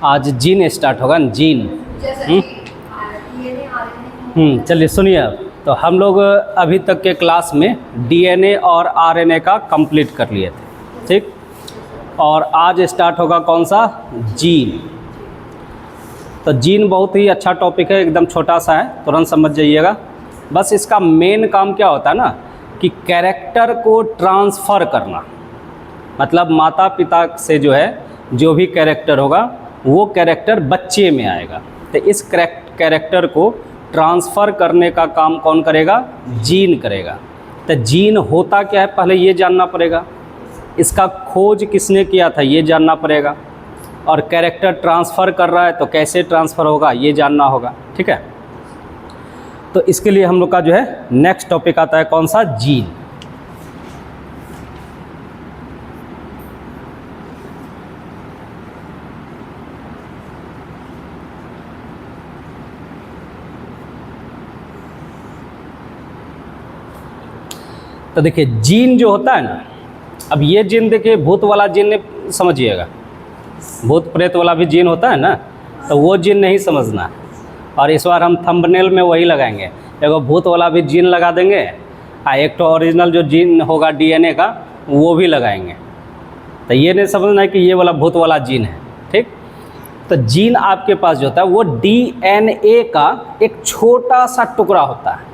आज gene start होगा ना, जीन। चलिए सुनिए अब। तो हम लोग अभी तक के क्लास में डीएनए और आरएनए का कंप्लीट कर लिए थे, ठीक। और आज स्टार्ट होगा कौन सा, जीन। तो जीन बहुत ही अच्छा टॉपिक है, एकदम छोटा सा है, तुरंत समझ जाइएगा। बस इसका मेन काम क्या होता है ना, कि कैरेक्टर को ट्रांसफ़र करना। मतलब माता पिता से जो है जो भी कैरेक्टर होगा वो कैरेक्टर बच्चे में आएगा। तो इस कैरेक्टर को ट्रांसफ़र करने का काम कौन करेगा, जीन करेगा। तो जीन होता क्या है पहले ये जानना पड़ेगा, इसका खोज किसने किया था ये जानना पड़ेगा, और कैरेक्टर ट्रांसफ़र कर रहा है तो कैसे ट्रांसफ़र होगा ये जानना होगा, ठीक है। तो इसके लिए हम लोग का जो है नेक्स्ट टॉपिक आता है कौन सा, जीन। तो देखिए जीन जो होता है ना, अब ये जीन देखिए भूत वाला जीन नहीं समझिएगा, भूत प्रेत वाला भी जीन होता है ना, तो वो जीन नहीं समझना है। और इस बार हम थंबनेल में वही लगाएंगे, एगो भूत वाला भी जीन लगा देंगे, एक तो ओरिजिनल जो जीन होगा डीएनए का वो भी लगाएंगे। तो ये नहीं समझना है कि ये वाला भूत वाला जीन है, ठीक। तो जीन आपके पास जो होता है वो डीएनए का एक छोटा सा टुकड़ा होता है,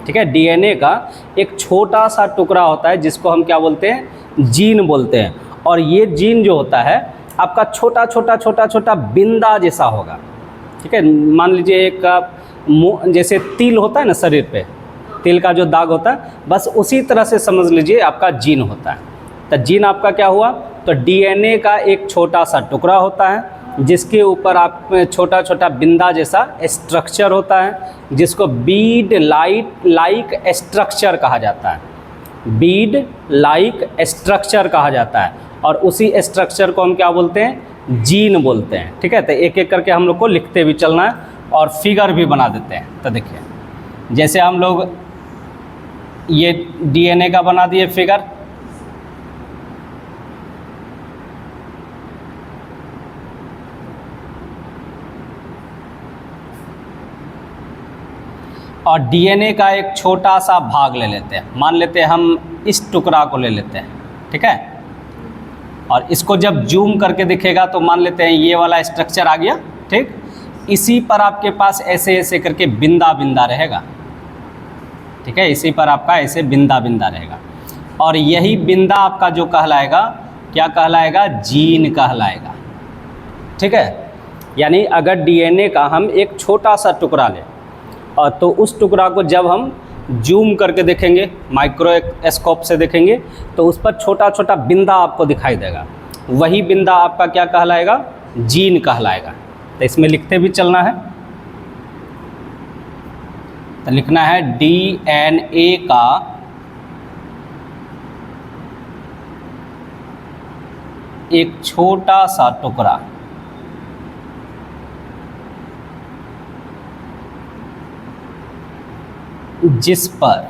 ठीक है। डीएनए का एक छोटा सा टुकड़ा होता है जिसको हम क्या बोलते हैं, जीन बोलते हैं। और ये जीन जो होता है आपका छोटा छोटा छोटा छोटा बिंदा जैसा होगा, ठीक है। मान लीजिए एक जैसे तिल होता है ना शरीर पे, तिल का जो दाग होता है, बस उसी तरह से समझ लीजिए आपका जीन होता है। तो जीन आपका क्या हुआ, तो डीएनए का एक छोटा सा टुकड़ा होता है जिसके ऊपर आप छोटा छोटा बिंदा जैसा स्ट्रक्चर होता है, जिसको बीड लाइक स्ट्रक्चर कहा जाता है। बीड लाइक स्ट्रक्चर कहा जाता है, और उसी स्ट्रक्चर को हम क्या बोलते हैं, जीन बोलते हैं, ठीक है। तो एक एक करके हम लोग को लिखते भी चलना है और फिगर भी बना देते हैं। तो देखिए जैसे हम लोग ये डीएनए का बना दिए फिगर, और डीएनए का एक छोटा सा भाग ले लेते हैं, मान लेते हैं हम इस टुकड़ा को ले लेते हैं, ठीक है। और इसको जब जूम करके दिखेगा तो मान लेते हैं ये वाला स्ट्रक्चर आ गया, ठीक। इसी पर आपके पास ऐसे ऐसे करके बिंदा बिंदा रहेगा, ठीक है। इसी पर आपका ऐसे बिंदा बिंदा रहेगा, और यही बिंदा आपका जो कहलाएगा, क्या कहलाएगा, जीन कहलाएगा, ठीक है। यानी अगर डीएनए का हम एक छोटा सा टुकड़ा लें और तो उस टुकड़ा को जब हम जूम करके देखेंगे, माइक्रोस्कोप से देखेंगे, तो उस पर छोटा छोटा बिंदा आपको दिखाई देगा। वही बिंदा आपका क्या कहलाएगा, जीन कहलाएगा। तो इसमें लिखते भी चलना है। तो लिखना है डीएनए का एक छोटा सा टुकड़ा जिस पर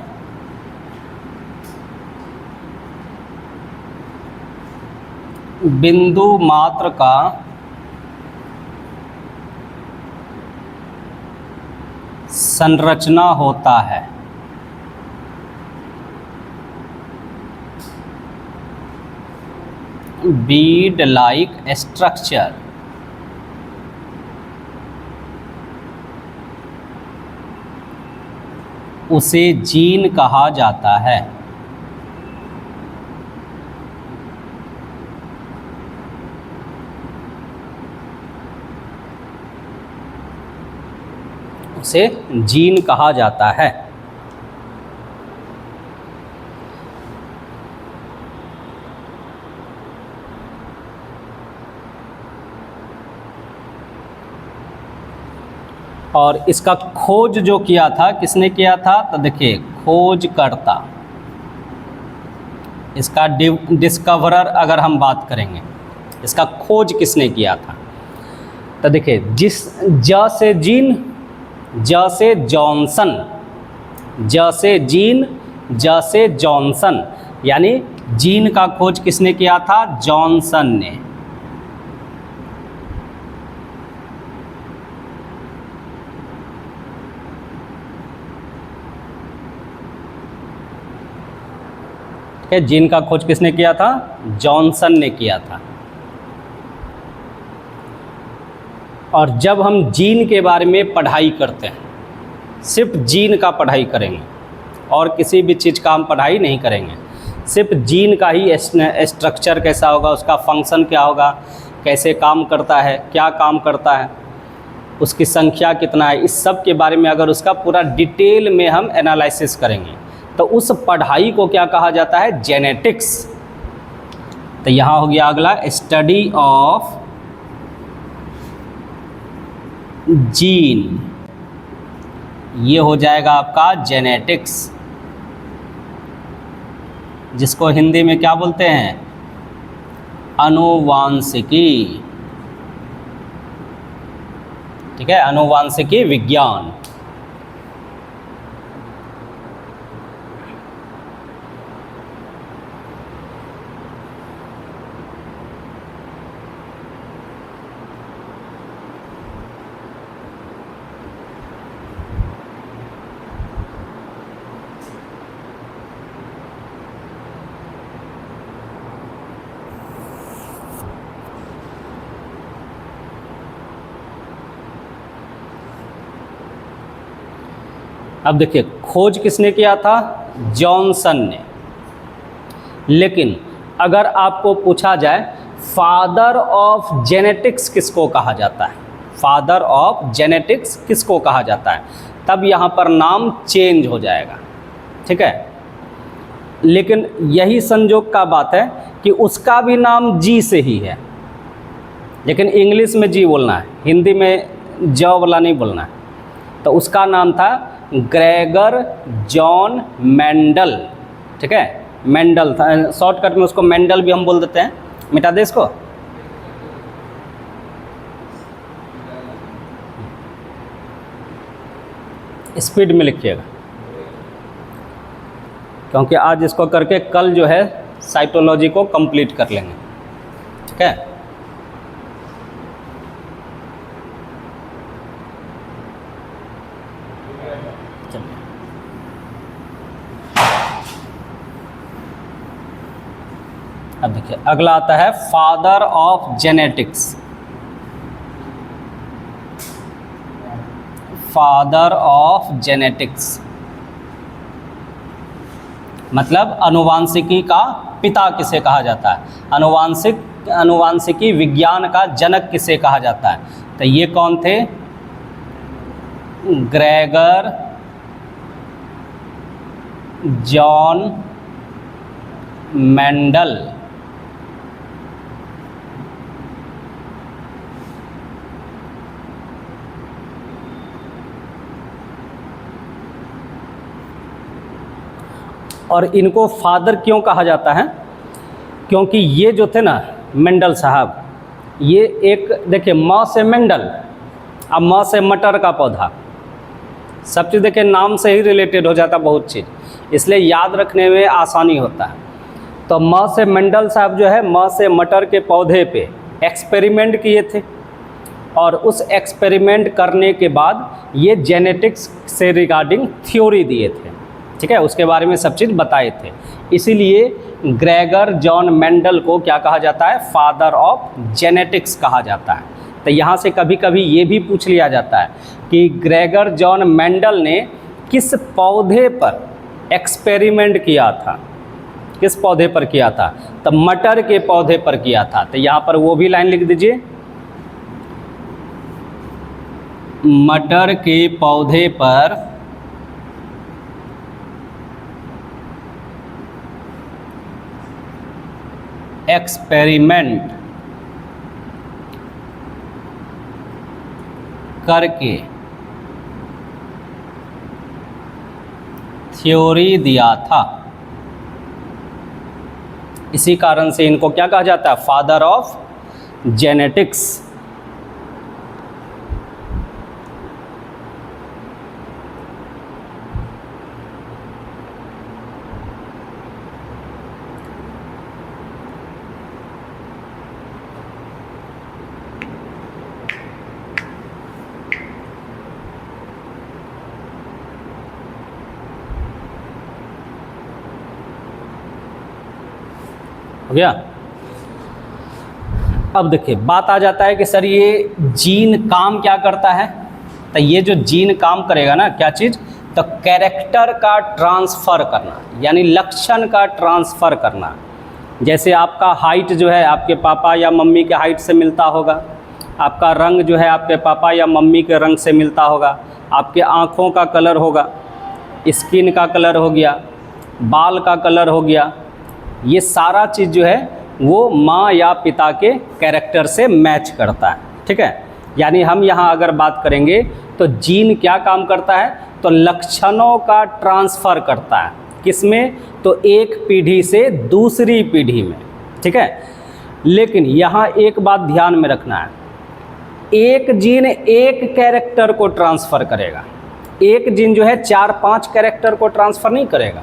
बिंदु मात्र का संरचना होता है। बीड लाइक स्ट्रक्चर उसे जीन कहा जाता है। उसे जीन कहा जाता है। और इसका खोज जो किया था किसने किया था, तो देखिए खोजकर्ता, इसका डिस्कवरर अगर हम बात करेंगे, इसका खोज किसने किया था, तो देखिए ज से जीन, ज से जॉनसन, ज से जीन, ज से जॉनसन, यानी जीन का खोज किसने किया था? जॉनसन ने। जीन का खोज किसने किया था? जॉनसन ने किया था। और जब हम जीन के बारे में पढ़ाई करते हैं, सिर्फ जीन का पढ़ाई करेंगे और किसी भी चीज़ का हम पढ़ाई नहीं करेंगे, सिर्फ जीन का ही स्ट्रक्चर कैसा होगा, उसका फंक्शन क्या होगा, कैसे काम करता है, क्या काम करता है, उसकी संख्या कितना है, इस सब के बारे में अगर उसका पूरा डिटेल में हम एनालिसिस करेंगे तो उस पढ़ाई को क्या कहा जाता है? जेनेटिक्स। तो यहाँ हो गया अगला, स्टडी ऑफ जीन, ये हो जाएगा आपका जेनेटिक्स, जिसको हिंदी में क्या बोलते हैं? आनुवांशिकी। ठीक है, आनुवांशिकी विज्ञान। अब देखिए, खोज किसने किया था? जॉनसन ने। लेकिन अगर आपको पूछा जाए फादर ऑफ जेनेटिक्स किसको कहा जाता है, फादर ऑफ जेनेटिक्स किसको कहा जाता है, तब यहाँ पर नाम चेंज हो जाएगा। ठीक है, लेकिन यही संजोग का बात है कि उसका भी नाम जी से ही है, लेकिन इंग्लिश में जी बोलना है, हिंदी में ज वाला नहीं बोलना है। तो उसका नाम था ग्रेगर जॉन मेंडल। ठीक है, मेंडल था, शॉर्टकट में उसको मेंडल भी हम बोल देते हैं। मिटा दे इसको। स्पीड में लिखिएगा, क्योंकि आज इसको करके कल जो है साइटोलॉजी को कंप्लीट कर लेंगे। ठीक है, अब देखिए अगला आता है father of genetics. Father of genetics मतलब अनुवांशिकी का पिता किसे कहा जाता है? अनुवांशिकी विज्ञान का जनक किसे कहा जाता है? तो ये कौन थे? Gregor John Mendel. और इनको फादर क्यों कहा जाता है? क्योंकि ये जो थे ना मेंडल साहब, ये एक देखिए माँ से मेंडल, अब माँ से मटर का पौधा, सब चीज़ देखिए नाम से ही रिलेटेड हो जाता बहुत चीज़, इसलिए याद रखने में आसानी होता है। तो माँ से मेंडल साहब जो है माँ से मटर के पौधे पे एक्सपेरिमेंट किए थे, और उस एक्सपेरिमेंट करने के बाद ये जेनेटिक्स से रिगार्डिंग थ्योरी दिए थे। ठीक है, उसके बारे में सब चीज़ बताए थे, इसीलिए ग्रेगर जॉन मेंडल को क्या कहा जाता है? फादर ऑफ जेनेटिक्स कहा जाता है। तो यहाँ से कभी कभी ये भी पूछ लिया जाता है कि ग्रेगर जॉन मेंडल ने किस पौधे पर एक्सपेरिमेंट किया था, किस पौधे पर किया था? तो मटर के पौधे पर किया था। तो यहाँ पर वो भी लाइन लिख दीजिए, मटर के पौधे पर एक्सपेरिमेंट करके थ्योरी दिया था। इसी कारण से इनको क्या कहा जाता है? Father of genetics. हो गया। अब देखिए बात आ जाता है कि सर ये जीन काम क्या करता है। तो ये जो जीन काम करेगा ना, क्या चीज़, तो कैरेक्टर का ट्रांसफ़र करना, यानी लक्षण का ट्रांसफ़र करना। जैसे आपका हाइट जो है आपके पापा या मम्मी के हाइट से मिलता होगा, आपका रंग जो है आपके पापा या मम्मी के रंग से मिलता होगा, आपके आँखों का कलर होगा, स्किन का कलर हो गया, बाल का कलर हो गया, ये सारा चीज़ जो है वो माँ या पिता के कैरेक्टर से मैच करता है। ठीक है, यानी हम यहाँ अगर बात करेंगे तो जीन क्या काम करता है, तो लक्षणों का ट्रांसफ़र करता है। किसमें, तो एक पीढ़ी से दूसरी पीढ़ी में। ठीक है, लेकिन यहाँ एक बात ध्यान में रखना है, एक जीन एक कैरेक्टर को ट्रांसफ़र करेगा। एक जीन जो है 4-5 कैरेक्टर को ट्रांसफ़र नहीं करेगा,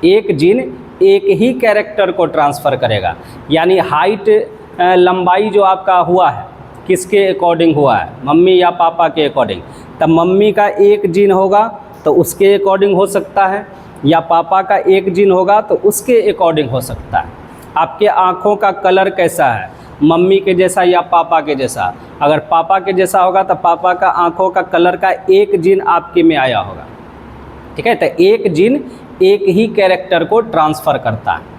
एक जीन एक ही कैरेक्टर को ट्रांसफ़र करेगा। यानी हाइट लंबाई जो आपका हुआ है किसके अकॉर्डिंग हुआ है, मम्मी या पापा के अकॉर्डिंग। तब मम्मी का एक जीन होगा तो उसके अकॉर्डिंग हो सकता है, या पापा का एक जीन होगा तो उसके अकॉर्डिंग हो सकता है। आपके आँखों का कलर कैसा है, मम्मी के जैसा या पापा के जैसा। अगर पापा के जैसा होगा तो पापा का आँखों का कलर का एक जीन आपके में आया होगा। ठीक है, तो एक जीन एक ही कैरेक्टर को ट्रांसफ़र करता है।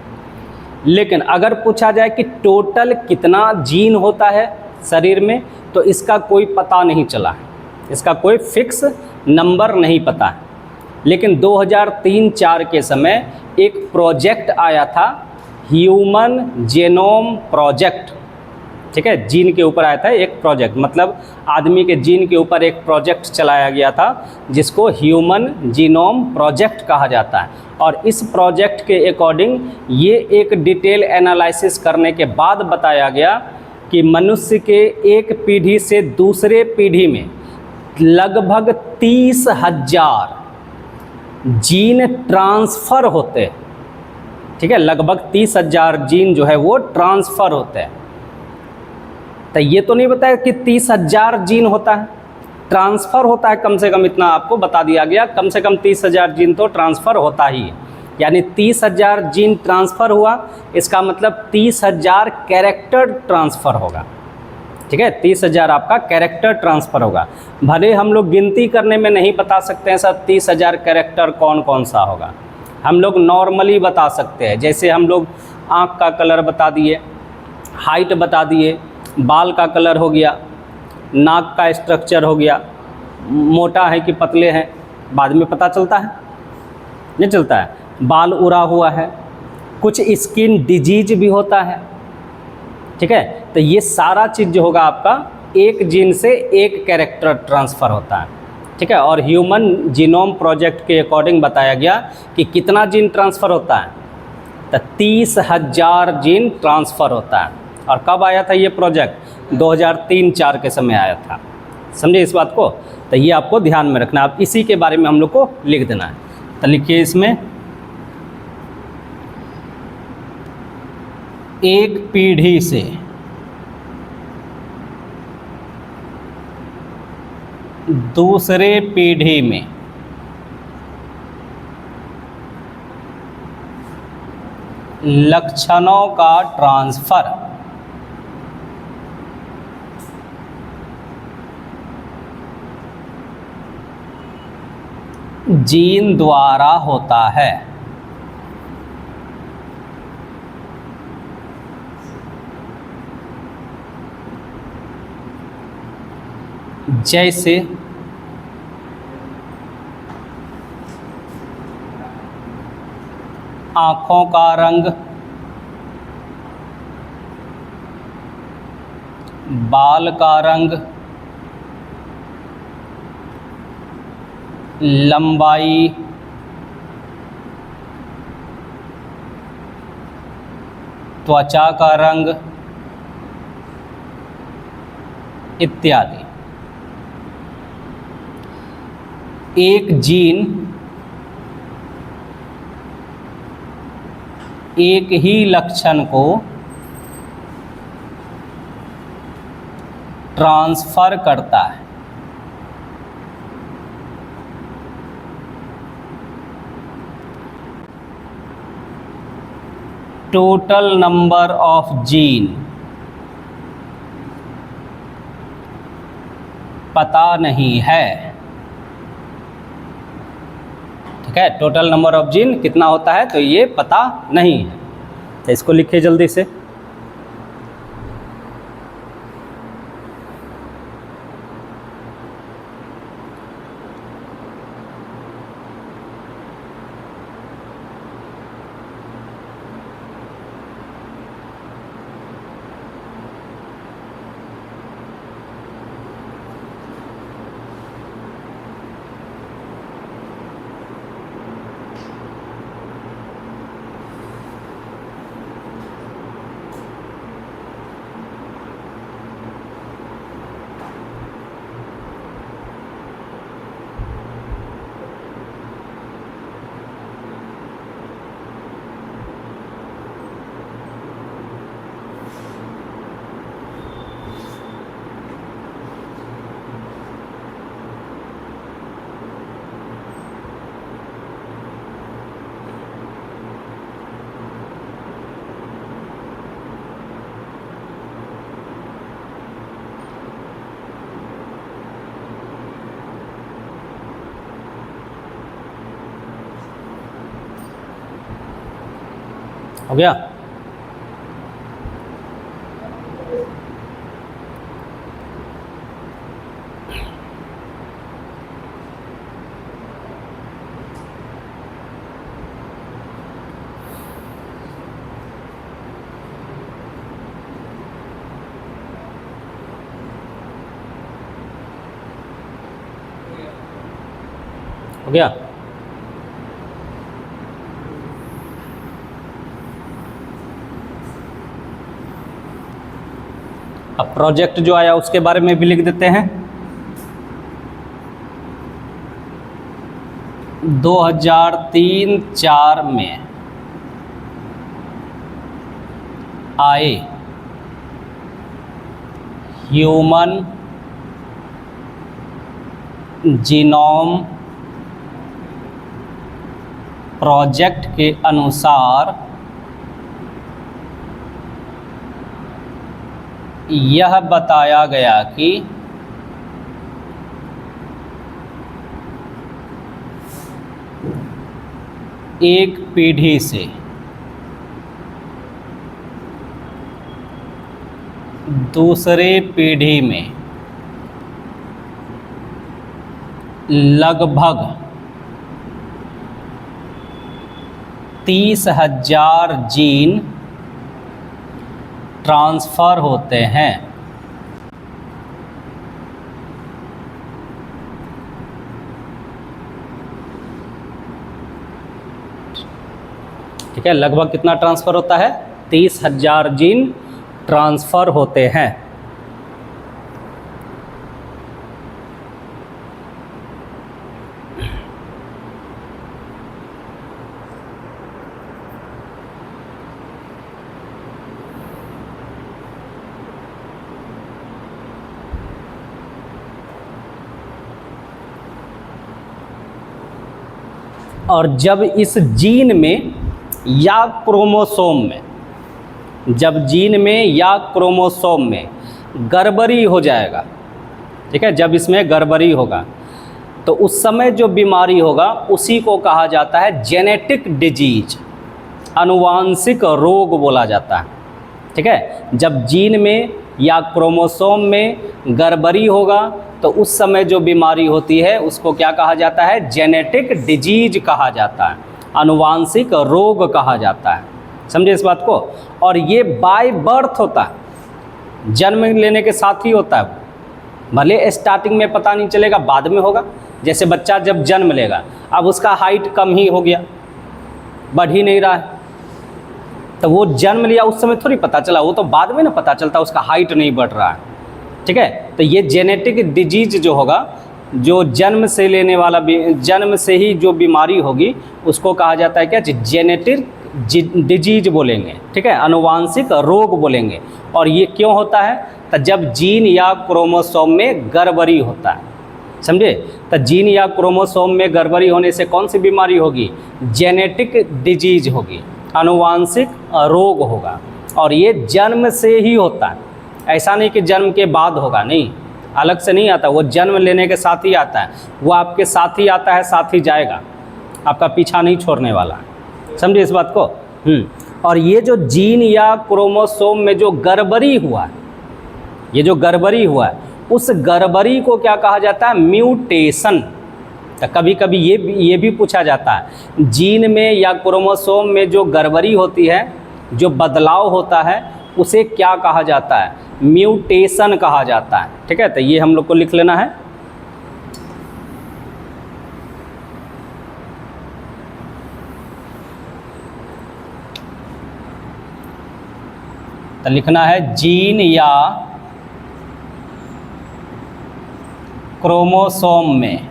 लेकिन अगर पूछा जाए कि टोटल कितना जीन होता है शरीर में, तो इसका कोई पता नहीं चला है, इसका कोई फिक्स नंबर नहीं पता है। लेकिन 2003-4 के समय एक प्रोजेक्ट आया था, ह्यूमन जेनोम प्रोजेक्ट। ठीक है, जीन के ऊपर आया था एक प्रोजेक्ट, मतलब आदमी के जीन के ऊपर एक प्रोजेक्ट चलाया गया था जिसको ह्यूमन जीनोम प्रोजेक्ट कहा जाता है। और इस प्रोजेक्ट के अकॉर्डिंग ये एक डिटेल एनालिसिस करने के बाद बताया गया कि मनुष्य के एक पीढ़ी से दूसरे पीढ़ी में लगभग 30,000 जीन ट्रांसफ़र होते हैं। ठीक है, लगभग 30,000 जीन जो है वो ट्रांसफ़र होते हैं। तो ये तो नहीं बताया कि 30,000 जीन होता है, ट्रांसफ़र होता है कम से कम, इतना आपको बता दिया गया, कम से कम 30,000 जीन तो ट्रांसफ़र होता ही है। यानी 30,000 जीन ट्रांसफ़र हुआ, इसका मतलब 30,000 कैरेक्टर ट्रांसफ़र होगा। ठीक है, 30,000 आपका कैरेक्टर ट्रांसफ़र होगा। भले हम लोग गिनती करने में नहीं बता सकते हैं सर 30,000 कैरेक्टर कौन कौन सा होगा, हम लोग नॉर्मली बता सकते हैं। जैसे हम लोग आँख का कलर बता दिए, हाइट बता दिए, बाल का कलर हो गया, नाक का स्ट्रक्चर हो गया, मोटा है कि पतले हैं बाद में पता चलता है, नहीं चलता है, बाल उड़ा हुआ है, कुछ स्किन डिजीज भी होता है। ठीक है, तो ये सारा चीज़ जो होगा आपका एक जीन से एक कैरेक्टर ट्रांसफ़र होता है। ठीक है, और ह्यूमन जीनोम प्रोजेक्ट के अकॉर्डिंग बताया गया कि कितना जीन ट्रांसफ़र होता है, तो 30,000 जीन ट्रांसफ़र होता है। और कब आया था ये प्रोजेक्ट, 2003-4 के समय आया था। समझे इस बात को, तो ये आपको ध्यान में रखना, आप इसी के बारे में हम लोग को लिख देना है। तो लिखिए इसमें, एक पीढ़ी से दूसरे पीढ़ी में लक्षणों का ट्रांसफ़र जीन द्वारा होता है। जैसे आँखों का रंग, बाल का रंग, लंबाई, त्वचा का रंग इत्यादि। एक जीन एक ही लक्षण को ट्रांसफ़र करता है। टोटल नंबर ऑफ जीन पता नहीं है। ठीक है, टोटल नंबर ऑफ जीन कितना होता है तो ये पता नहीं है। तो इसको लिखिए जल्दी से। हो गया? हो गया? अब प्रोजेक्ट जो आया उसके बारे में भी लिख देते हैं। 2003-04 में आए ह्यूमन जीनोम प्रोजेक्ट के अनुसार यह बताया गया कि एक पीढ़ी से दूसरे पीढ़ी में लगभग 30,000 जीन ट्रांसफ़र होते हैं। ठीक है, लगभग कितना ट्रांसफ़र होता है? 30,000 जीन ट्रांसफ़र होते हैं। और जब इस जीन में या क्रोमोसोम में, जब जीन में या क्रोमोसोम में गड़बड़ी हो जाएगा, ठीक है, जब इसमें गड़बड़ी होगा तो उस समय जो बीमारी होगा उसी को कहा जाता है जेनेटिक डिजीज, आनुवांशिक रोग बोला जाता है। ठीक है, जब जीन में या क्रोमोसोम में गड़बड़ी होगा तो उस समय जो बीमारी होती है उसको क्या कहा जाता है? जेनेटिक डिजीज कहा जाता है, आनुवांशिक रोग कहा जाता है। समझे इस बात को? और ये बाय बर्थ होता है, जन्म लेने के साथ ही होता है। भले स्टार्टिंग में पता नहीं चलेगा, बाद में होगा। जैसे बच्चा जब जन्म लेगा, अब उसका हाइट कम ही हो गया, बढ़ ही नहीं रहा है, तो वो जन्म लिया उस समय थोड़ी पता चला, वो तो बाद में ना पता चलता उसका हाइट नहीं बढ़ रहा है। ठीक है, तो ये जेनेटिक डिजीज जो होगा, जो जन्म से लेने वाला, जन्म से ही जो बीमारी होगी उसको कहा जाता है क्या? जेनेटिक डिजीज बोलेंगे। ठीक है, आनुवांशिक रोग बोलेंगे। और ये क्यों होता है? तो जब जीन या क्रोमोसोम में गड़बड़ी होता है। समझे? तो जीन या क्रोमोसोम में गड़बड़ी होने से कौन सी बीमारी होगी? जेनेटिक डिजीज होगी। आनुवांशिक रोग होगा, और ये जन्म से ही होता है, ऐसा नहीं कि जन्म के बाद होगा, नहीं, अलग से नहीं आता, वो जन्म लेने के साथ ही आता है, वो आपके साथ ही आता है, साथ ही जाएगा, आपका पीछा नहीं छोड़ने वाला, समझे इस बात को। और ये जो जीन या क्रोमोसोम में जो गड़बड़ी हुआ है, ये जो गड़बड़ी हुआ है, उस गड़बड़ी को क्या कहा जाता है, म्यूटेशन। तो कभी कभी ये भी पूछा जाता है, जीन में या क्रोमोसोम में जो गड़बड़ी होती है, जो बदलाव होता है, उसे क्या कहा जाता है, म्यूटेशन कहा जाता है। ठीक है, तो ये हम लोग को लिख लेना है। तो लिखना है जीन या क्रोमोसोम में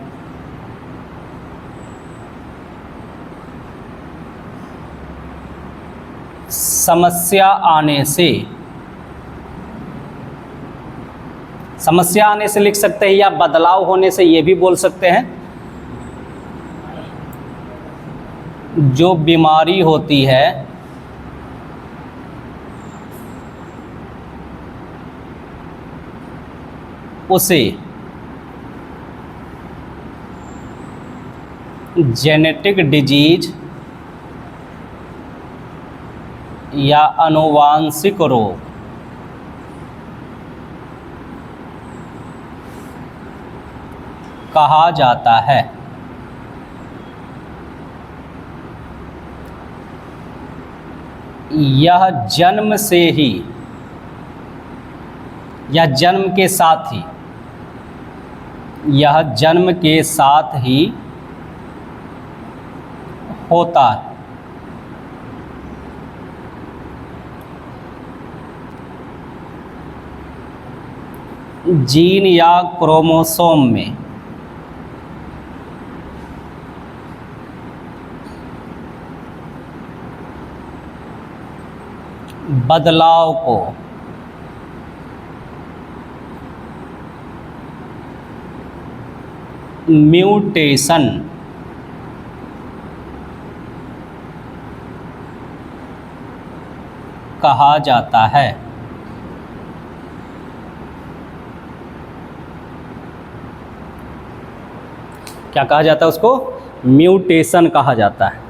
समस्या आने से, समस्या आने से लिख सकते हैं, या बदलाव होने से ये भी बोल सकते हैं, जो बीमारी होती है उसे जेनेटिक डिजीज या आनुवांशिक रोग कहा जाता है। यह जन्म से ही या जन्म के साथ ही, यह जन्म के साथ ही होता है। जीन या क्रोमोसोम में बदलाव को म्यूटेशन कहा जाता है। क्या कहा जाता है उसको, म्यूटेशन कहा जाता है।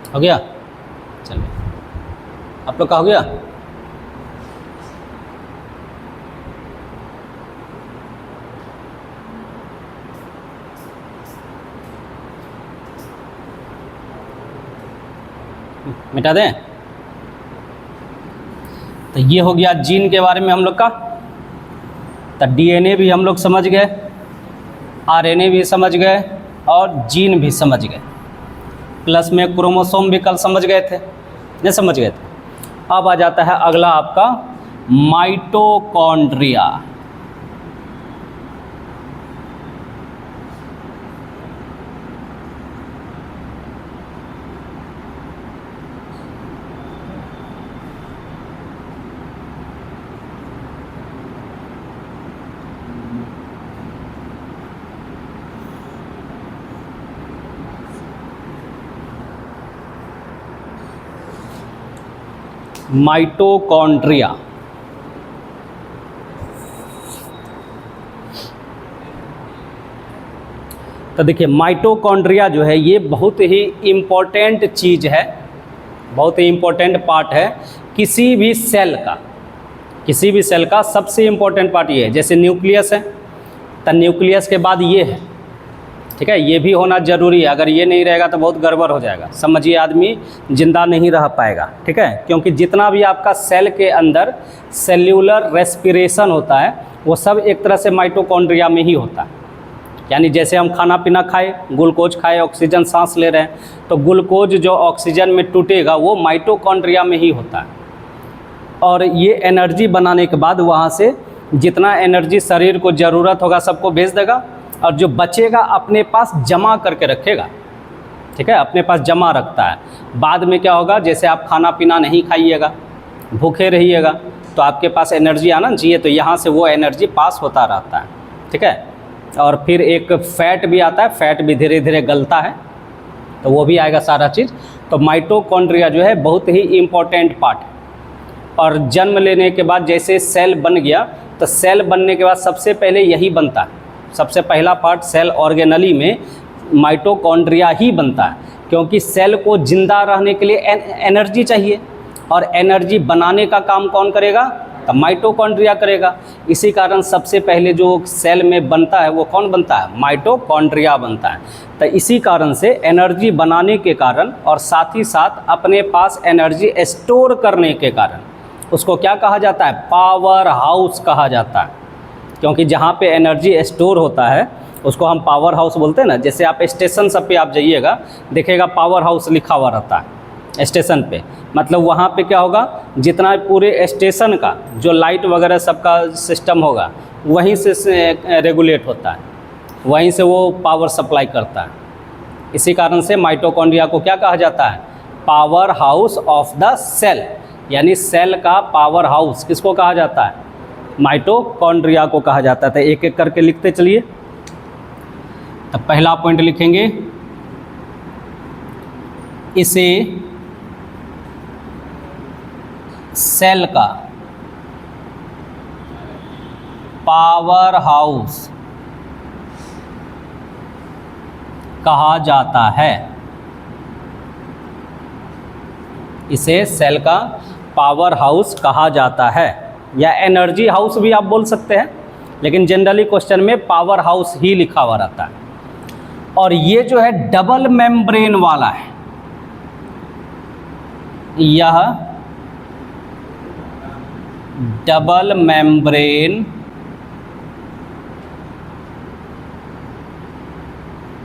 हो गया, चलिए आप लोग का हो गया। मिटा दें। तो ये हो गया जीन के बारे में हम लोग का। तो डीएनए भी हम लोग समझ गए, आरएनए भी समझ गए, और जीन भी समझ गए, प्लस में क्रोमोसोम भी कल समझ गए थे, नहीं समझ गए थे। अब आ जाता है अगला आपका माइटोकॉन्ड्रिया। माइटोकॉन्ड्रिया तो देखिए, माइटोकॉन्ड्रिया जो है ये बहुत ही इम्पोर्टेंट चीज़ है, बहुत ही इम्पोर्टेंट पार्ट है किसी भी सेल का। किसी भी सेल का सबसे इम्पोर्टेंट पार्ट ये है। जैसे न्यूक्लियस है, तो न्यूक्लियस के बाद ये है, ठीक है, ये भी होना ज़रूरी है। अगर ये नहीं रहेगा तो बहुत गड़बड़ हो जाएगा, समझिए आदमी जिंदा नहीं रह पाएगा, ठीक है। क्योंकि जितना भी आपका सेल के अंदर सेल्यूलर रेस्पिरेशन होता है वो सब एक तरह से माइटोकॉन्ड्रिया में ही होता है। यानी जैसे हम खाना पीना खाए, ग्लूकोज खाए, ऑक्सीजन सांस ले रहे हैं, तो ग्लूकोज जो ऑक्सीजन में टूटेगा वो माइटोकॉन्ड्रिया में ही होता है। और ये एनर्जी बनाने के बाद वहाँ से जितना एनर्जी शरीर को ज़रूरत होगा सबको भेज देगा, और जो बचेगा अपने पास जमा करके रखेगा, ठीक है, अपने पास जमा रखता है। बाद में क्या होगा, जैसे आप खाना पीना नहीं खाइएगा, भूखे रहिएगा, तो आपके पास एनर्जी आना चाहिए, तो यहाँ से वो एनर्जी पास होता रहता है, ठीक है। और फिर एक फैट भी आता है, फैट भी धीरे धीरे गलता है, तो वो भी आएगा सारा चीज़। तो माइटोकॉन्ड्रिया जो है बहुत ही इम्पोर्टेंट पार्ट है। और जन्म लेने के बाद जैसे सेल बन गया, तो सेल बनने के बाद सबसे पहले यही बनता है, सबसे पहला पार्ट सेल ऑर्गेनली में माइटोकॉन्ड्रिया ही बनता है। क्योंकि सेल को जिंदा रहने के लिए एनर्जी चाहिए, और एनर्जी बनाने का काम कौन करेगा, तो माइटोकॉन्ड्रिया करेगा। इसी कारण सबसे पहले जो सेल में बनता है वो कौन बनता है, माइटोकॉन्ड्रिया बनता है। तो इसी कारण से एनर्जी बनाने के कारण और साथ ही साथ अपने पास एनर्जी स्टोर करने के कारण उसको क्या कहा जाता है, पावर हाउस कहा जाता है। क्योंकि जहाँ पे एनर्जी स्टोर होता है उसको हम पावर हाउस बोलते हैं ना। जैसे आप स्टेशन सब पे आप जाइएगा, देखिएगा पावर हाउस लिखा हुआ रहता है स्टेशन पे, मतलब वहाँ पे क्या होगा, जितना पूरे स्टेशन का जो लाइट वगैरह सबका सिस्टम होगा वहीं से रेगुलेट होता है, वहीं से वो पावर सप्लाई करता है। इसी कारण से माइटोकॉन्ड्रिया को क्या कहा जाता है, powerhouse of the cell. यानी सेल का पावर हाउस किसको कहा जाता है, माइटोकॉन्ड्रिया को कहा जाता है। तो एक एक करके लिखते चलिए। तो पहला पॉइंट लिखेंगे, इसे सेल का पावर हाउस कहा जाता है। इसे सेल का पावर हाउस कहा जाता है, या एनर्जी हाउस भी आप बोल सकते हैं, लेकिन जनरली क्वेश्चन में पावर हाउस ही लिखा हुआ रहता है। और ये जो है डबल मेम्ब्रेन वाला है, यह डबल मेम्ब्रेन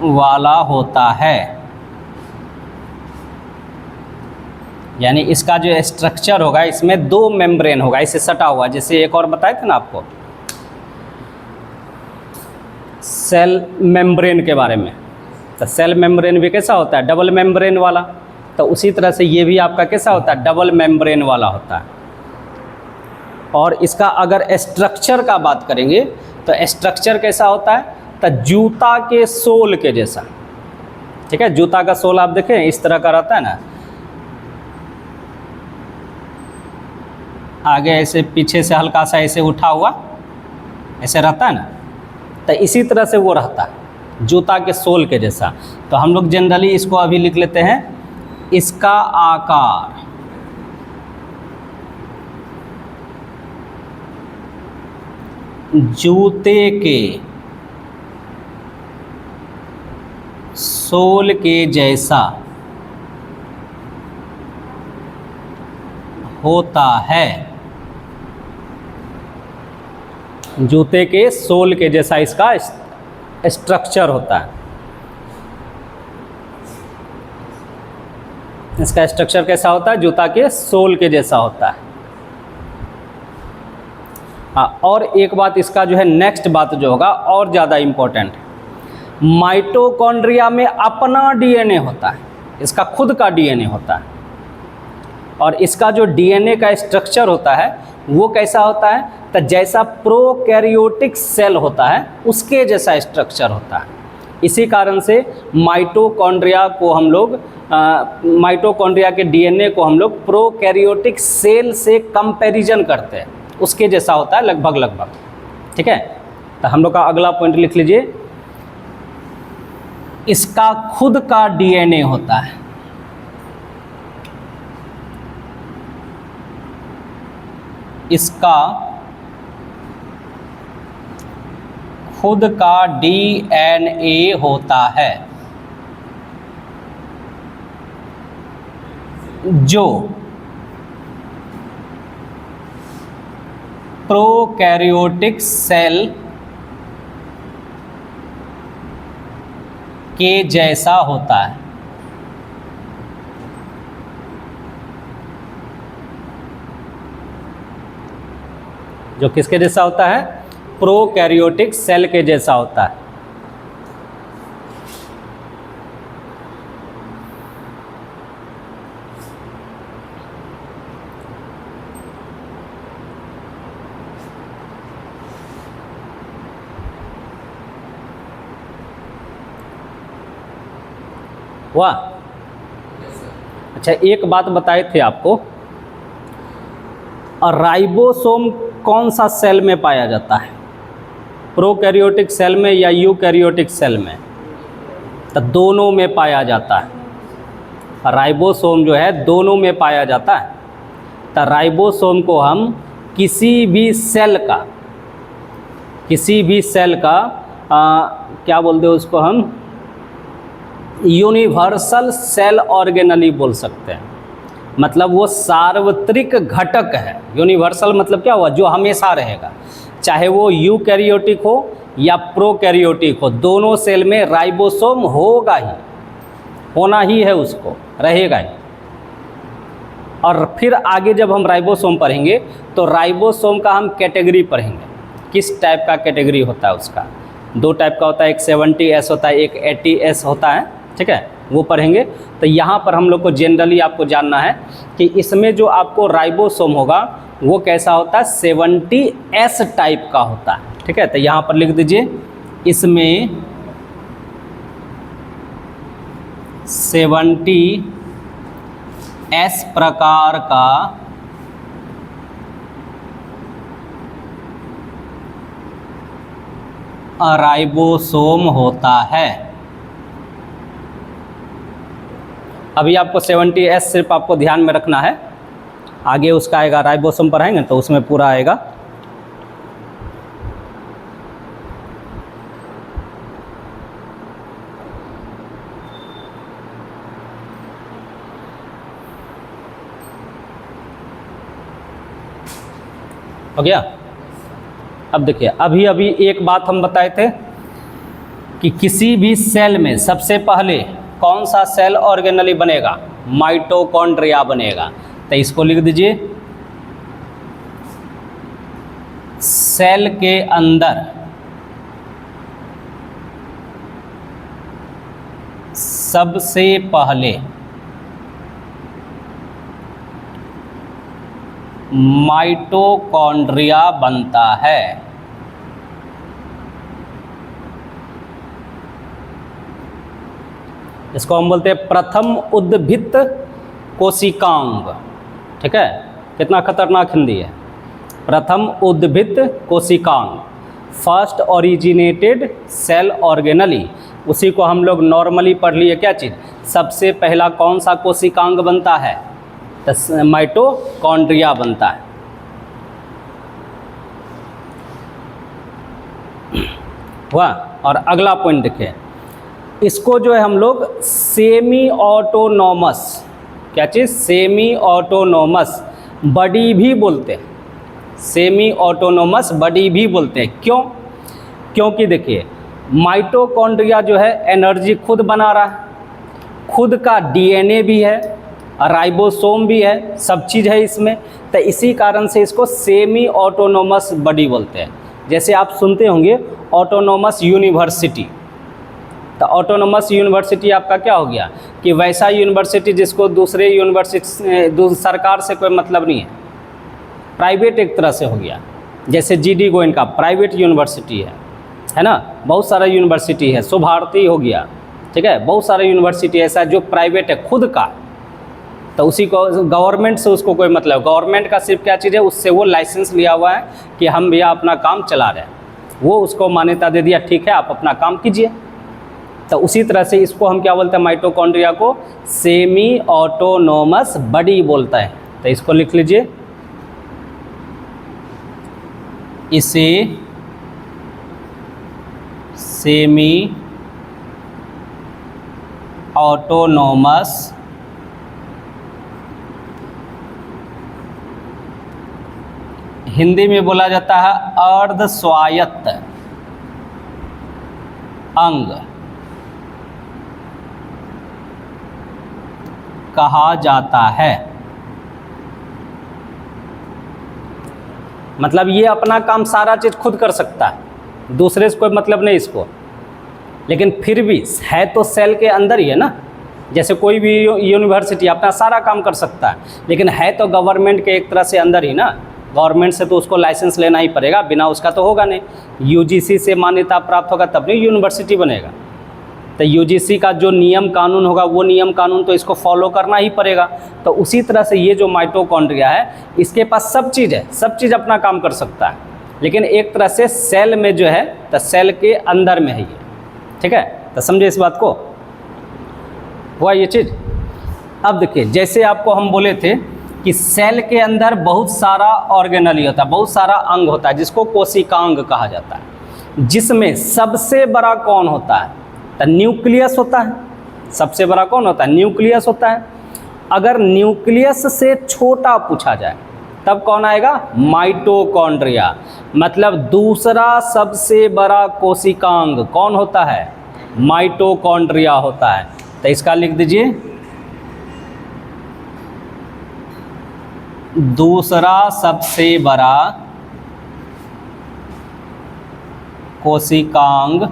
वाला होता है। यानी इसका जो स्ट्रक्चर होगा इसमें दो मेम्ब्रेन होगा, इसे सटा हुआ, जैसे एक और बताए थे ना आपको सेल मेम्ब्रेन के बारे में। तो सेल मेम्ब्रेन भी कैसा होता है, डबल मेम्ब्रेन वाला। तो उसी तरह से ये भी आपका कैसा होता है, डबल मेम्ब्रेन वाला होता है। और इसका अगर स्ट्रक्चर का बात करेंगे तो स्ट्रक्चर कैसा होता है, तो जूता के सोल के जैसा, ठीक है। जूता का सोल आप देखें इस तरह का रहता है ना, आगे ऐसे पीछे से हल्का सा ऐसे उठा हुआ ऐसे रहता है ना, तो इसी तरह से वो रहता है जूता के सोल के जैसा। तो हम लोग जनरली इसको अभी लिख लेते हैं, इसका आकार जूते के सोल के जैसा होता है। जूते के सोल के जैसा इसका स्ट्रक्चर होता है। इसका स्ट्रक्चर कैसा होता है, जूता के सोल के जैसा होता है। हाँ, और एक बात इसका जो है नेक्स्ट बात जो होगा और ज़्यादा इम्पोर्टेंट है, माइटोकॉन्ड्रिया में अपना डीएनए होता है, इसका खुद का डीएनए होता है। और इसका जो डीएनए का स्ट्रक्चर होता है वो कैसा होता है, तो जैसा प्रोकैरियोटिक सेल होता है उसके जैसा स्ट्रक्चर होता है। इसी कारण से माइटोकॉन्ड्रिया को हम लोग माइटोकॉन्ड्रिया के डीएनए को हम लोग प्रोकैरियोटिक सेल से कंपैरिजन करते हैं, उसके जैसा होता है लगभग, ठीक है। तो हम लोग का अगला पॉइंट लिख लीजिए, इसका खुद का डीएनए होता है। इसका खुद का डीएनए होता है जो प्रोकैरियोटिक सेल के जैसा होता है। जो किसके जैसा होता है? प्रोकैरियोटिक सेल के जैसा होता है। वाह, अच्छा एक बात बताए थे आपको, राइबोसोम कौन सा सेल में पाया जाता है? प्रोकैरियोटिक सेल में या यूकैरियोटिक सेल में? तो दोनों में पाया जाता है। राइबोसोम जो है दोनों में पाया जाता है। तो राइबोसोम को हम किसी भी सेल का क्या बोलते हैं उसको हम? यूनिवर्सल सेल ऑर्गेनली बोल सकते हैं। मतलब वो सार्वत्रिक घटक है। यूनिवर्सल मतलब क्या हुआ? जो हमेशा रहेगा, चाहे वो यूकैरियोटिक हो या प्रोकैरियोटिक हो, दोनों सेल में राइबोसोम होगा ही, होना ही है, उसको रहेगा ही। और फिर आगे जब हम राइबोसोम पढ़ेंगे तो राइबोसोम का हम कैटेगरी पढ़ेंगे, किस टाइप का कैटेगरी होता है उसका। दो टाइप का होता है, एक 70S होता है, एक 80S होता है, ठीक है, वो पढ़ेंगे। तो यहाँ पर हम लोग को जनरली आपको जानना है कि इसमें जो आपको राइबोसोम होगा वो कैसा होता है? 70S टाइप का होता है, ठीक है। तो यहाँ पर लिख दीजिए, इसमें 70S प्रकार का राइबोसोम होता है। अभी आपको 70S सिर्फ आपको ध्यान में रखना है, आगे उसका आएगा, राइबोसोम पढ़ाएंगे तो उसमें पूरा आएगा। हो गया? अब देखिए, अभी एक बात हम बताए थे कि किसी भी सेल में सबसे पहले कौन सा सेल ऑर्गेनली बनेगा? माइटोकॉन्ड्रिया बनेगा। तो इसको लिख दीजिए, सेल के अंदर सबसे पहले माइटोकॉन्ड्रिया बनता है। इसको हम बोलते हैं प्रथम उद्भिद कोशिकांग, ठीक है। कितना खतरनाक हिंदी है, प्रथम उद्भिद कोशिकांग, फर्स्ट ओरिजिनेटेड सेल ऑर्गेनली। उसी को हम लोग नॉर्मली पढ़ लिए, क्या चीज़? सबसे पहला कौन सा कोशिकांग बनता है? तो माइटोकॉन्ड्रिया बनता है। वाह, और अगला पॉइंट देखिए, इसको जो है हम लोग सेमी ऑटोनॉमस, क्या चीज़? सेमी ऑटोनॉमस बॉडी भी बोलते हैं। सेमी ऑटोनॉमस बॉडी भी बोलते हैं। क्यों? क्योंकि देखिए, माइटोकॉन्ड्रिया जो है एनर्जी खुद बना रहा है, खुद का डीएनए भी है, राइबोसोम भी है, सब चीज़ है इसमें। तो इसी कारण से इसको सेमी ऑटोनॉमस बॉडी बोलते हैं। जैसे आप सुनते होंगे ऑटोनॉमस यूनिवर्सिटी, तो ऑटोनॉमस यूनिवर्सिटी आपका क्या हो गया कि वैसा यूनिवर्सिटी जिसको दूसरे यूनिवर्सिटी सरकार से कोई मतलब नहीं है, प्राइवेट एक तरह से हो गया। जैसे जीडी गोइन का प्राइवेट यूनिवर्सिटी है ना, बहुत सारा यूनिवर्सिटी है, सुभारती हो गया, ठीक है, बहुत सारा यूनिवर्सिटी ऐसा जो प्राइवेट है खुद का। तो उसी को गवर्नमेंट से उसको कोई मतलब, गवर्नमेंट का सिर्फ क्या चीज़ है, उससे वो लाइसेंस लिया हुआ है कि हम भैया अपना काम चला रहे हैं, वो उसको मान्यता दे दिया, ठीक है आप अपना काम कीजिए। तो उसी तरह से इसको हम क्या बोलते हैं? माइटोकॉन्ड्रिया को सेमी ऑटोनॉमस बॉडी बोलता है। तो इसको लिख लीजिए, इसे सेमी ऑटोनोमस हिंदी में बोला जाता है अर्ध स्वायत्त अंग कहा जाता है। मतलब ये अपना काम सारा चीज़ खुद कर सकता है, दूसरे से कोई मतलब नहीं इसको, लेकिन फिर भी है तो सेल के अंदर ही है ना। जैसे कोई भी यूनिवर्सिटी अपना सारा काम कर सकता है, लेकिन है तो गवर्नमेंट के एक तरह से अंदर ही ना। गवर्नमेंट से तो उसको लाइसेंस लेना ही पड़ेगा, बिना उसका तो होगा नहीं। यूजीसी से मान्यता प्राप्त होगा तब नहीं यूनिवर्सिटी बनेगा। तो यूजीसी का जो नियम कानून होगा वो नियम कानून तो इसको फॉलो करना ही पड़ेगा। तो उसी तरह से ये जो माइटोकॉन्ड्रिया है, इसके पास सब चीज़ है, सब चीज़ अपना काम कर सकता है, लेकिन एक तरह से सेल में जो है तो सेल के अंदर में है ये। ठीक है, तो समझे इस बात को, हुआ ये चीज़। अब देखिए, जैसे आपको हम बोले थे कि सेल के अंदर बहुत सारा ऑर्गेनली होता है, बहुत सारा अंग होता है, जिसको कोशिकांग कहा जाता है, जिसमें सबसे बड़ा कौन होता है? तो न्यूक्लियस होता है। सबसे बड़ा कौन होता है? न्यूक्लियस होता है। अगर न्यूक्लियस से छोटा पूछा जाए तब कौन आएगा? माइटोकॉन्ड्रिया। मतलब दूसरा सबसे बड़ा कोशिकांग कौन होता है? माइटोकॉन्ड्रिया होता है। तो इसका लिख दीजिए, दूसरा सबसे बड़ा कोशिकांग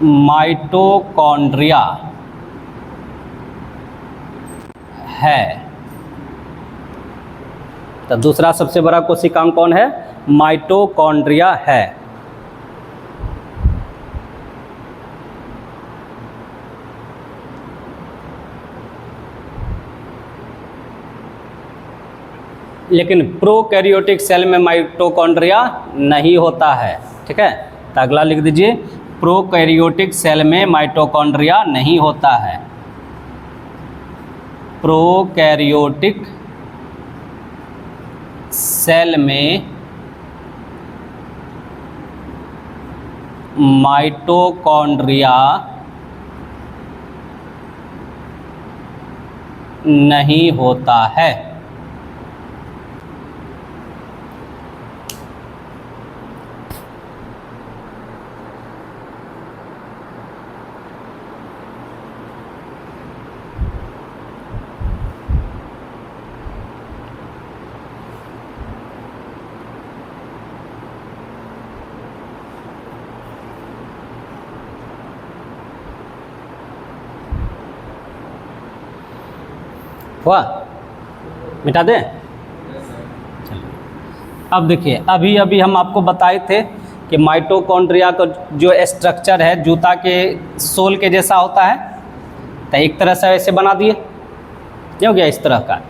माइटोकॉन्ड्रिया है। तो दूसरा सबसे बड़ा कोशिकांग कौन है? माइटोकॉन्ड्रिया है। लेकिन प्रोकैरियोटिक सेल में माइटोकॉन्ड्रिया नहीं होता है। ठीक है, तो अगला लिख दीजिए, प्रोकैरियोटिक सेल में माइटोकॉन्ड्रिया नहीं होता है। प्रोकैरियोटिक सेल में माइटोकॉन्ड्रिया नहीं होता है। हुआ? मिटा दें? चलिए, अब देखिए, अभी हम आपको बताए थे कि माइटोकॉन्ड्रिया का जो स्ट्रक्चर है जूता के सोल के जैसा होता है। तो एक तरह से ऐसे बना दिए, क्यों गया इस तरह का।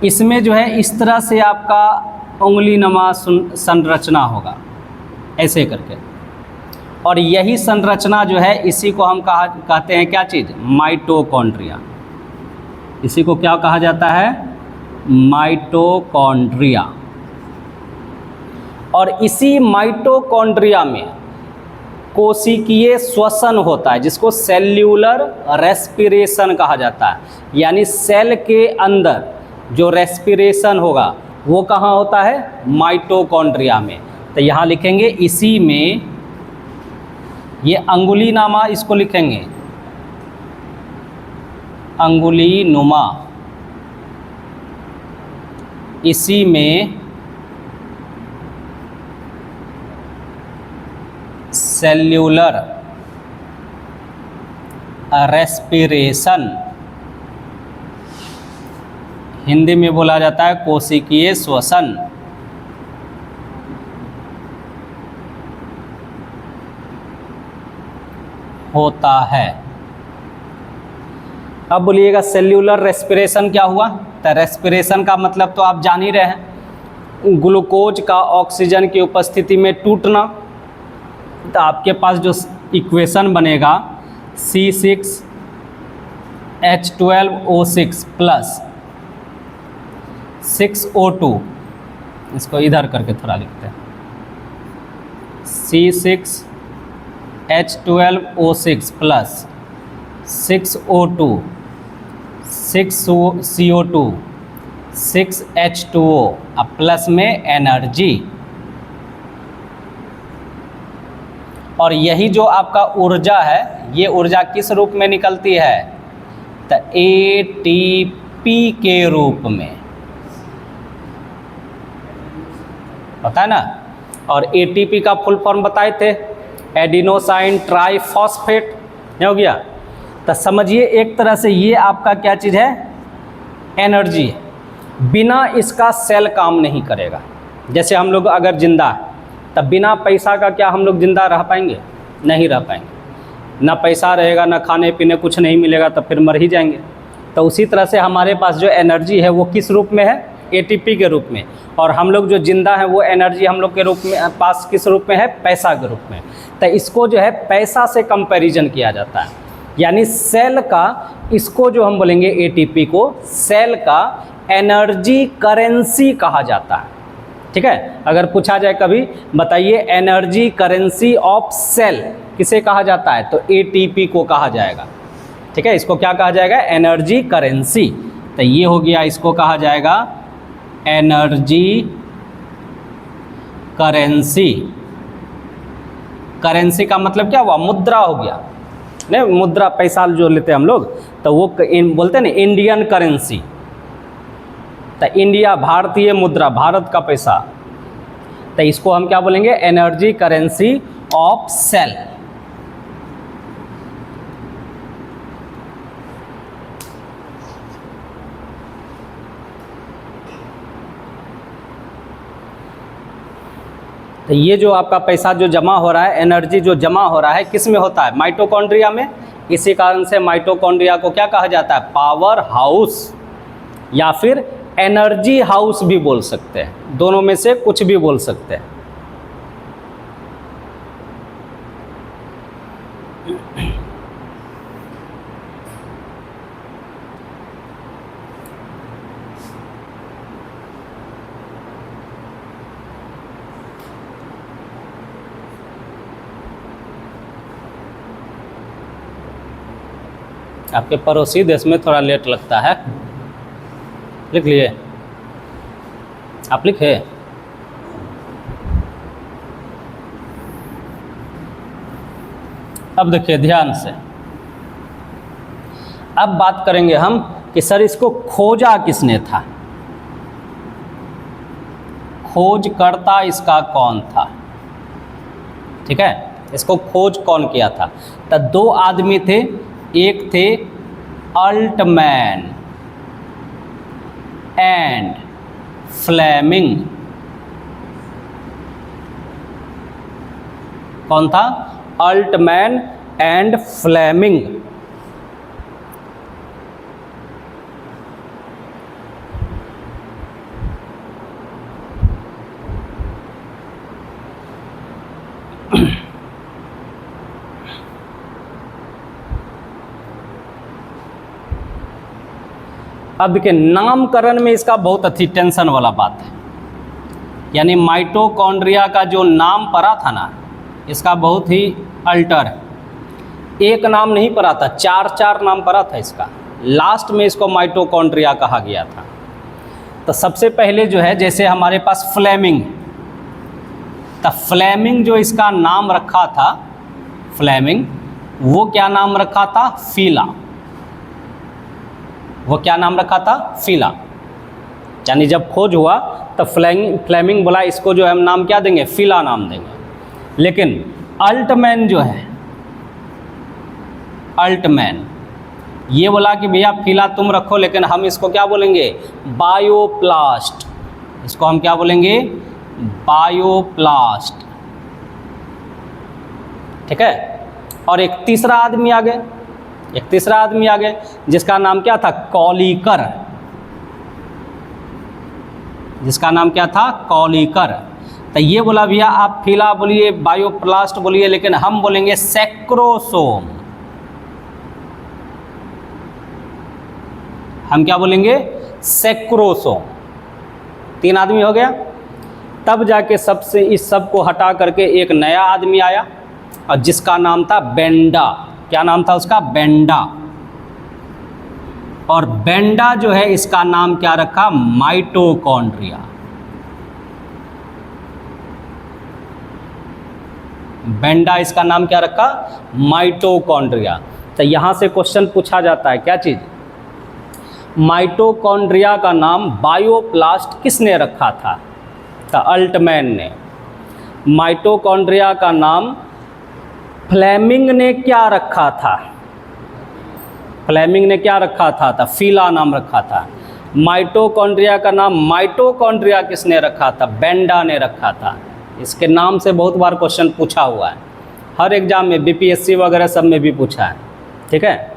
इसमें जो है इस तरह से आपका उंगली नमा संरचना होगा, ऐसे करके। और यही संरचना जो है, इसी को हम कहते हैं क्या चीज़? माइटोकॉन्ड्रिया। इसी को क्या कहा जाता है? माइटोकॉन्ड्रिया। और इसी माइटोकॉन्ड्रिया में कोशिकीय श्वसन होता है, जिसको सेल्यूलर रेस्पिरेशन कहा जाता है। यानी सेल के अंदर जो रेस्पिरेशन होगा वो कहाँ होता है? माइटोकॉन्ड्रिया में। तो यहाँ लिखेंगे, इसी में, ये अंगुली नामा इसको लिखेंगे, अंगुली नुमा। इसी में सेल्यूलर रेस्पिरेशन, हिंदी में बोला जाता है कोशिकीय श्वसन, होता है। अब बोलिएगा सेल्यूलर रेस्पिरेशन क्या हुआ? तो रेस्पिरेशन का मतलब तो आप जान ही रहे हैं, ग्लूकोज का ऑक्सीजन की उपस्थिति में टूटना। तो आपके पास जो इक्वेशन बनेगा C6H12O6 प्लस 6O2, इसको इधर करके थोड़ा लिखते हैं, C6H12O6 plus 6O2, 6CO2, 6H2O, अब प्लस में एनर्जी। और यही जो आपका ऊर्जा है, ये ऊर्जा किस रूप में निकलती है? तो ATP के रूप में, पता है ना। और ATP का फुल फॉर्म बताए थे, एडिनोसाइन ट्राइफॉस्फेट, हो गया। तो समझिए एक तरह से ये आपका क्या चीज़ है? एनर्जी है। बिना इसका सेल काम नहीं करेगा। जैसे हम लोग अगर जिंदा है, तब बिना पैसा का क्या हम लोग जिंदा रह पाएंगे? नहीं रह पाएंगे। ना पैसा रहेगा, ना खाने पीने कुछ नहीं मिलेगा, तो फिर मर ही जाएंगे। तो उसी तरह से हमारे पास जो एनर्जी है वो किस रूप में है? ATP के रूप में। और हम लोग जो जिंदा हैं वो एनर्जी हम लोग के रूप में पास किस रूप में है? पैसा के रूप में। तो इसको जो है पैसा से कंपैरिजन किया जाता है, यानी सेल का, इसको जो हम बोलेंगे ATP को, सेल का एनर्जी करेंसी कहा जाता है। ठीक है, अगर पूछा जाए कभी, बताइए एनर्जी करेंसी ऑफ सेल किसे कहा जाता है? तो ATP को कहा जाएगा। ठीक है, इसको क्या कहा जाएगा? Energy currency. तो ये हो गया, इसको कहा जाएगा एनर्जी करेंसी। करेंसी का मतलब क्या हुआ? मुद्रा हो गया। नहीं, मुद्रा पैसा जो लेते हैं हम लोग, तो वो बोलते हैं ना इंडियन करेंसी। तो इंडिया, भारतीय मुद्रा, भारत का पैसा। तो इसको हम क्या बोलेंगे? Energy currency of cell. तो ये जो आपका पैसा जो जमा हो रहा है, एनर्जी जो जमा हो रहा है, किस में होता है? माइटोकॉन्ड्रिया में। इसी कारण से माइटोकॉन्ड्रिया को क्या कहा जाता है? पावर हाउस या फिर एनर्जी हाउस भी बोल सकते हैं। दोनों में से कुछ भी बोल सकते हैं। आपके पड़ोसी देश में थोड़ा लेट लगता है। लिख लिए? आप लिखे? अब देखिए ध्यान से, अब बात करेंगे हम कि सर इसको खोजा किसने था? खोजकर्ता इसका कौन था? ठीक है, इसको खोज कौन किया था? तो दो आदमी थे, एक थे अल्टमैन एंड फ्लेमिंग। कौन था? Altman and Fleming. अब देखिए नामकरण में इसका बहुत अच्छी टेंशन वाला बात है, यानी माइटोकॉन्ड्रिया का जो नाम पड़ा था ना, इसका बहुत ही अल्टर है। एक नाम नहीं पड़ा था, चार चार नाम पड़ा था इसका। लास्ट में इसको माइटोकॉन्ड्रिया कहा गया था। तो सबसे पहले जो है, जैसे हमारे पास फ्लेमिंग, तो फ्लेमिंग जो इसका नाम रखा था, फ्लेमिंग, वो क्या नाम रखा था? फीला। वो क्या नाम रखा था? फीला। यानी जब खोज हुआ तो फ्लेमिंग बोला इसको जो है हम नाम क्या देंगे? फीला नाम देंगे। लेकिन अल्टमैन जो है, अल्टमैन ये बोला कि भैया फीला तुम रखो, लेकिन हम इसको क्या बोलेंगे? बायोप्लास्ट। इसको हम क्या बोलेंगे? बायोप्लास्ट। ठीक है। और एक तीसरा आदमी आ गए, एक तीसरा आदमी आ गए जिसका नाम क्या था? कॉलीकर। जिसका नाम क्या था? कॉलीकर। तो ये बोला भैया आप फीला बोलिए, बायोप्लास्ट बोलिए, लेकिन हम बोलेंगे सैक्रोसोम। हम क्या बोलेंगे? सैक्रोसोम। 3 आदमी हो गया। तब जाके सबसे इस सब को हटा करके एक नया आदमी आया और जिसका नाम था बेंडा। क्या नाम था उसका? बेंडा। और बेंडा जो है इसका नाम क्या रखा? माइटोकॉन्ड्रिया। बेंडा इसका नाम क्या रखा? माइटोकॉन्ड्रिया। तो यहां से क्वेश्चन पूछा जाता है, क्या चीज? माइटोकॉन्ड्रिया का नाम बायोप्लास्ट किसने रखा था? तो अल्टमैन ने। माइटोकॉन्ड्रिया का नाम फ्लेमिंग ने क्या रखा था? फ्लेमिंग ने क्या रखा था? तो फीला नाम रखा था। माइटोकॉन्ड्रिया का नाम माइटोकॉन्ड्रिया किसने रखा था? बेंडा ने रखा था। इसके नाम से बहुत बार क्वेश्चन पूछा हुआ है, हर एग्जाम में, बीपीएससी वगैरह सब में भी पूछा है। ठीक है,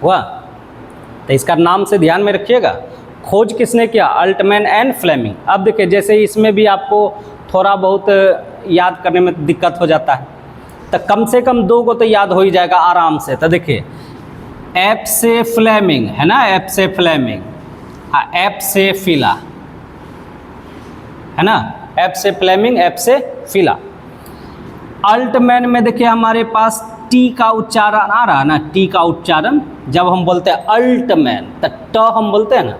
हुआ? तो इसका नाम से ध्यान में रखिएगा। खोज किसने किया? Altman and Fleming. अब देखिए, जैसे इसमें भी आपको थोड़ा बहुत याद करने में दिक्कत हो जाता है, तो कम से कम 2 को तो याद हो ही जाएगा आराम से। तो देखिए, एफ से फ्लेमिंग है ना, एफ से फ्लेमिंग, एफ से फिला है ना, एफ से फ्लेमिंग, एफ से फिला। अल्टमैन में देखिए हमारे पास टी का उच्चारण आ रहा है ना, टी का उच्चारण जब हम बोलते हैं अल्टमैन तो ट हम बोलते हैं ना,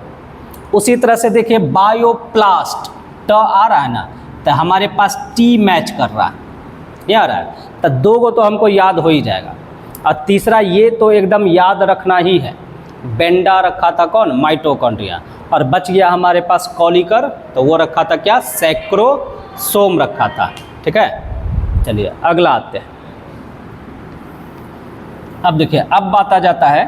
उसी तरह से देखिए बायोप्लास्ट ट आ रहा है ना, तो हमारे पास टी मैच कर रहा है, ये आ रहा है। तो 2 को तो हमको याद हो ही जाएगा। और तीसरा ये तो एकदम याद रखना ही है, बेंडा रखा था कौन? माइटोकॉन्ड्रिया। और बच गया हमारे पास कॉलिकर, तो वो रखा था क्या? सैक्रोसोम रखा था। ठीक है, चलिए अगला आते हैं। अब देखिए, अब बात आ जाता है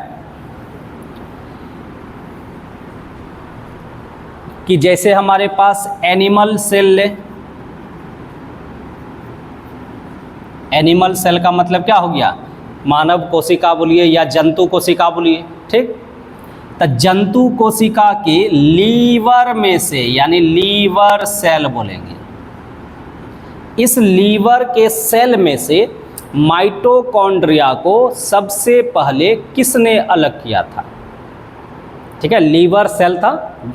कि जैसे हमारे पास एनिमल सेल ले, एनिमल सेल का मतलब क्या हो गया? मानव कोशिका बोलिए या जंतु कोशिका बोलिए। ठीक, तो जंतु कोशिका के लीवर में से, यानी लीवर सेल बोलेंगे, इस लीवर के सेल में से माइटोकॉन्ड्रिया को सबसे पहले किसने अलग किया था? ठीक है, लीवर सेल था,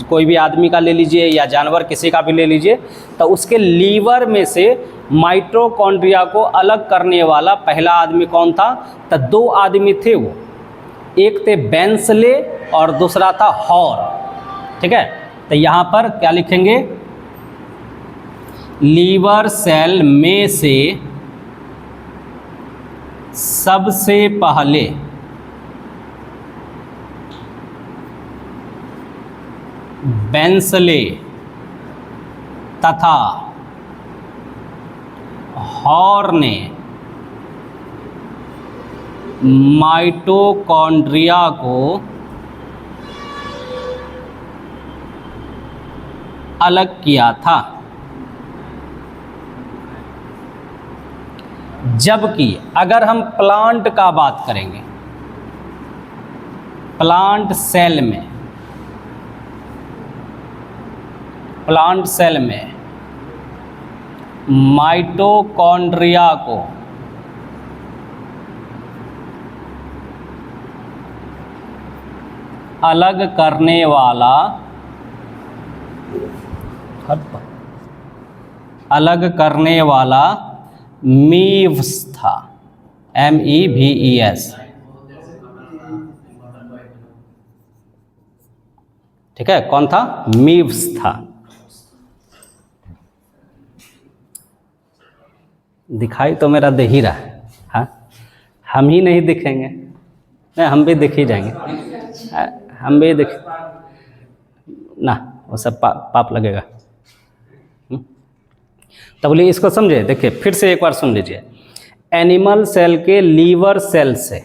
कोई भी आदमी का ले लीजिए या जानवर किसी का भी ले लीजिए, तो उसके लीवर में से माइटोकॉन्ड्रिया को अलग करने वाला पहला आदमी कौन था? तो 2 आदमी थे वो, एक थे बेंसले और दूसरा था हॉर। ठीक है, तो यहाँ पर क्या लिखेंगे? लीवर सेल में से सबसे पहले बेंसले तथा हॉर ने माइटोकॉन्ड्रिया को अलग किया था। जबकि अगर हम प्लांट का बात करेंगे, प्लांट सेल में माइटोकॉन्ड्रिया को अलग करने वाला मीव्स था, MEVES। ठीक है, कौन था? मीव्स था। दिखाई तो मेरा दे ही रहा है, हाँ, हम ही नहीं दिखेंगे, नहीं हम भी दिख ही जाएंगे, हम भी दिख ना, वो सब पाप लगेगा। तो बोलिए इसको समझे। देखिए फिर से एक बार सुन लीजिए। एनिमल सेल के लीवर सेल से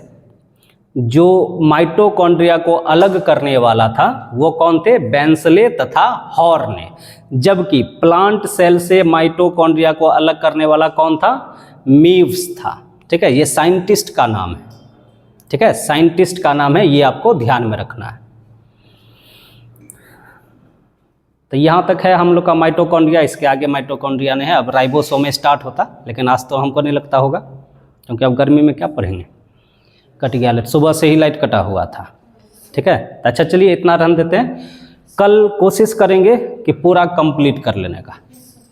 जो माइटोकॉन्ड्रिया को अलग करने वाला था वो कौन थे? बेंसले तथा हॉर ने। जबकि प्लांट सेल से माइटोकॉन्ड्रिया को अलग करने वाला कौन था? मीव्स था। ठीक है, ये साइंटिस्ट का नाम है। ठीक है, साइंटिस्ट का नाम है, ये आपको ध्यान में रखना है। तो यहाँ तक है हम लोग का माइटोकॉन्ड्रिया, इसके आगे माइटोकॉन्ड्रिया नहीं है। अब राइबोसोम स्टार्ट होता, लेकिन आज तो हमको नहीं लगता होगा, क्योंकि अब गर्मी में क्या पढ़ेंगे। कट गया लाइट, सुबह से ही लाइट कटा हुआ था। ठीक है, तो अच्छा चलिए इतना रहने देते हैं। कल कोशिश करेंगे कि पूरा कंप्लीट कर लेने का।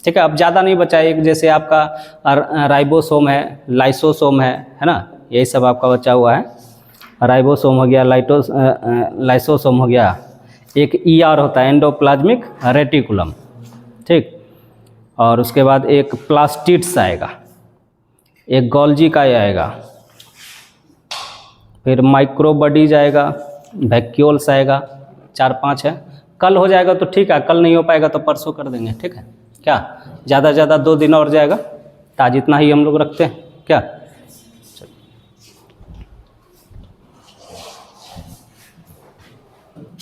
ठीक है, अब ज़्यादा नहीं बचा, एक जैसे आपका राइबोसोम है, लाइसोसोम है ना, यही सब आपका बचा हुआ है। राइबोसोम हो गया, लाइसोसोम हो गया, एक ER होता है एंडोप्लाज्मिक रेटिकुलम, ठीक, और उसके बाद एक प्लास्टिड्स आएगा, एक गोल्जी का आएगा, फिर माइक्रोबडीज आएगा, वैक्यूल्स आएगा, 4-5 है। कल हो जाएगा तो ठीक है, कल नहीं हो पाएगा तो परसों कर देंगे। ठीक है, क्या ज़्यादा 2 दिन और जाएगा, तो आज इतना ही हम लोग रखते हैं क्या।